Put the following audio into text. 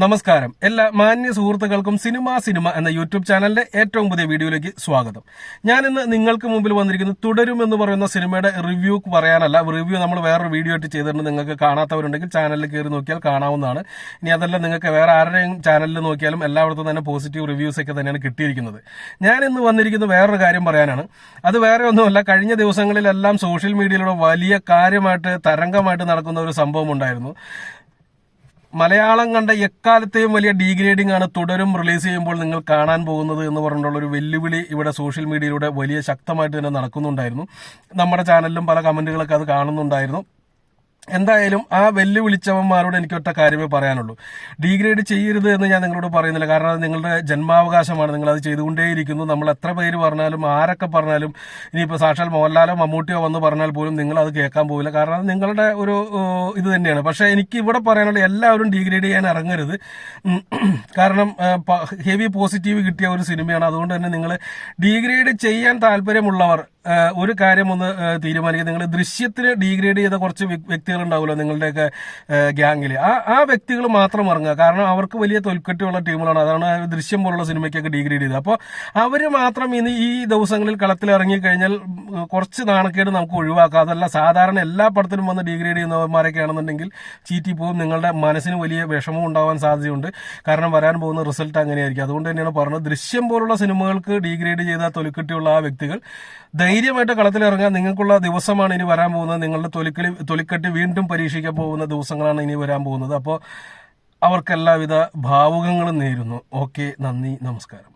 നമസ്കാരം. എല്ലാ മാന്യ സുഹൃത്തുക്കൾക്കും സിനിമ എന്ന യൂട്യൂബ് ചാനലിന്റെ ഏറ്റവും പുതിയ വീഡിയോയിലേക്ക് സ്വാഗതം. ഞാൻ ഇന്ന് നിങ്ങൾക്ക് മുമ്പിൽ വന്നിരിക്കുന്നത് തുടരും എന്ന് പറയുന്ന സിനിമയുടെ റിവ്യൂ പറയാനല്ല. റിവ്യൂ നമ്മൾ വേറൊരു വീഡിയോ ആയിട്ട് ചെയ്തിട്ടുണ്ട്. നിങ്ങൾക്ക് കാണാത്തവരുണ്ടെങ്കിൽ ചാനലിൽ കയറി നോക്കിയാൽ കാണാവുന്നതാണ്. ഇനി അതല്ല, നിങ്ങൾക്ക് വേറെ ആരുടെയും ചാനലിൽ നോക്കിയാലും എല്ലായിടത്തും തന്നെ പോസിറ്റീവ് റിവ്യൂസ് ഒക്കെ തന്നെയാണ് കിട്ടിയിരിക്കുന്നത്. ഞാൻ ഇന്ന് വന്നിരിക്കുന്നത് വേറൊരു കാര്യം പറയാനാണ്. അത് വേറെ ഒന്നുമല്ല, കഴിഞ്ഞ ദിവസങ്ങളിലെല്ലാം സോഷ്യൽ മീഡിയയിലൂടെ വലിയ കാര്യമായിട്ട് തരംഗമായിട്ട് നടക്കുന്ന ഒരു സംഭവം ഉണ്ടായിരുന്നു. മലയാളം കണ്ട എക്കാലത്തെയും വലിയ ഡീഗ്രേഡിംഗ് ആണ് തുടരും റിലീസ് ചെയ്യുമ്പോൾ നിങ്ങൾ കാണാൻ പോകുന്നത് എന്ന് പറഞ്ഞിട്ടുള്ള ഒരു വെല്ലുവിളി ഇവിടെ സോഷ്യൽ മീഡിയയിലൂടെ വലിയ ശക്തമായിട്ട് തന്നെ നടക്കുന്നുണ്ടായിരുന്നു. നമ്മുടെ ചാനലിലും പല കമന്റുകളൊക്കെ അത് കാണുന്നുണ്ടായിരുന്നു. എന്തായാലും ആ വെല്ലുവിളിച്ചവന്മാരോട് എനിക്ക് ഒറ്റ കാര്യമേ പറയാനുള്ളൂ. ഡീഗ്രേഡ് ചെയ്യരുത് എന്ന് ഞാൻ നിങ്ങളോട് പറയുന്നില്ല. കാരണം അത് നിങ്ങളുടെ ജന്മാവകാശമാണ്. നിങ്ങൾ അത് ചെയ്തുകൊണ്ടേയിരിക്കുന്നു. നമ്മൾ എത്ര പേര് പറഞ്ഞാലും ആരൊക്കെ പറഞ്ഞാലും, ഇനിയിപ്പോൾ സാക്ഷാൽ മോഹൻലാലോ മമ്മൂട്ടിയോ വന്ന് പറഞ്ഞാൽ പോലും നിങ്ങൾ അത് കേൾക്കാൻ പോകില്ല. കാരണം അത് നിങ്ങളുടെ ഒരു ഇത് തന്നെയാണ്. പക്ഷെ എനിക്ക് ഇവിടെ പറയാനുള്ള, എല്ലാവരും ഡീഗ്രേഡ് ചെയ്യാൻ ഇറങ്ങരുത്. കാരണം ഹെവി പോസിറ്റീവ് കിട്ടിയ ഒരു സിനിമയാണ്. അതുകൊണ്ട് തന്നെ നിങ്ങൾ ഡീഗ്രേഡ് ചെയ്യാൻ താല്പര്യമുള്ളവർ ഒരു കാര്യം ഒന്ന് തീരുമാനിക്കുക. നിങ്ങൾ ദൃശ്യത്തിന് ഡീഗ്രേഡ് ചെയ്ത കുറച്ച് വ്യക്തികൾ ഉണ്ടാവുമല്ലോ നിങ്ങളുടെയൊക്കെ ഗ്യാങ്ങിൽ, ആ വ്യക്തികൾ മാത്രം ഇറങ്ങുക. കാരണം അവർക്ക് വലിയ തൊൽക്കട്ടിയുള്ള ടീമുകളാണ്. അതാണ് ദൃശ്യം പോലുള്ള സിനിമയ്ക്കൊക്കെ ഡീഗ്രേഡ് ചെയ്തത്. അപ്പോൾ അവർ മാത്രം ഇനി ഈ ദിവസങ്ങളിൽ കളത്തിൽ ഇറങ്ങിക്കഴിഞ്ഞാൽ കുറച്ച് നാണക്കേട് നമുക്ക് ഒഴിവാക്കാം. അതല്ല, സാധാരണ എല്ലാ പടത്തിലും വന്ന് ഡീഗ്രേഡ് ചെയ്യുന്നവന്മാരൊക്കെ ആണെന്നുണ്ടെങ്കിൽ ചീറ്റി പോകും. നിങ്ങളുടെ മനസ്സിന് വലിയ വിഷമം ഉണ്ടാവാൻ സാധ്യതയുണ്ട്. കാരണം വരാൻ പോകുന്ന റിസൾട്ട് അങ്ങനെയായിരിക്കും. അതുകൊണ്ട് തന്നെയാണ് പറഞ്ഞത്, ദൃശ്യം പോലുള്ള സിനിമകൾക്ക് ഡീഗ്രേഡ് ചെയ്ത തൊലിക്കെട്ടിയുള്ള ആ വ്യക്തികൾ ധൈര്യമായിട്ട് കളത്തിലിറങ്ങാൻ. നിങ്ങൾക്കുള്ള ദിവസമാണ് ഇനി വരാൻ പോകുന്നത്. നിങ്ങളുടെ തൊലിക്കെട്ടി വീണ്ടും പരീക്ഷിക്കാൻ പോകുന്ന ദിവസങ്ങളാണ് ഇനി വരാൻ പോകുന്നത്. അപ്പോൾ അവർക്ക് എല്ലാവിധ ഭാവുകങ്ങളും നേരുന്നു. ഓക്കെ, നന്ദി, നമസ്കാരം.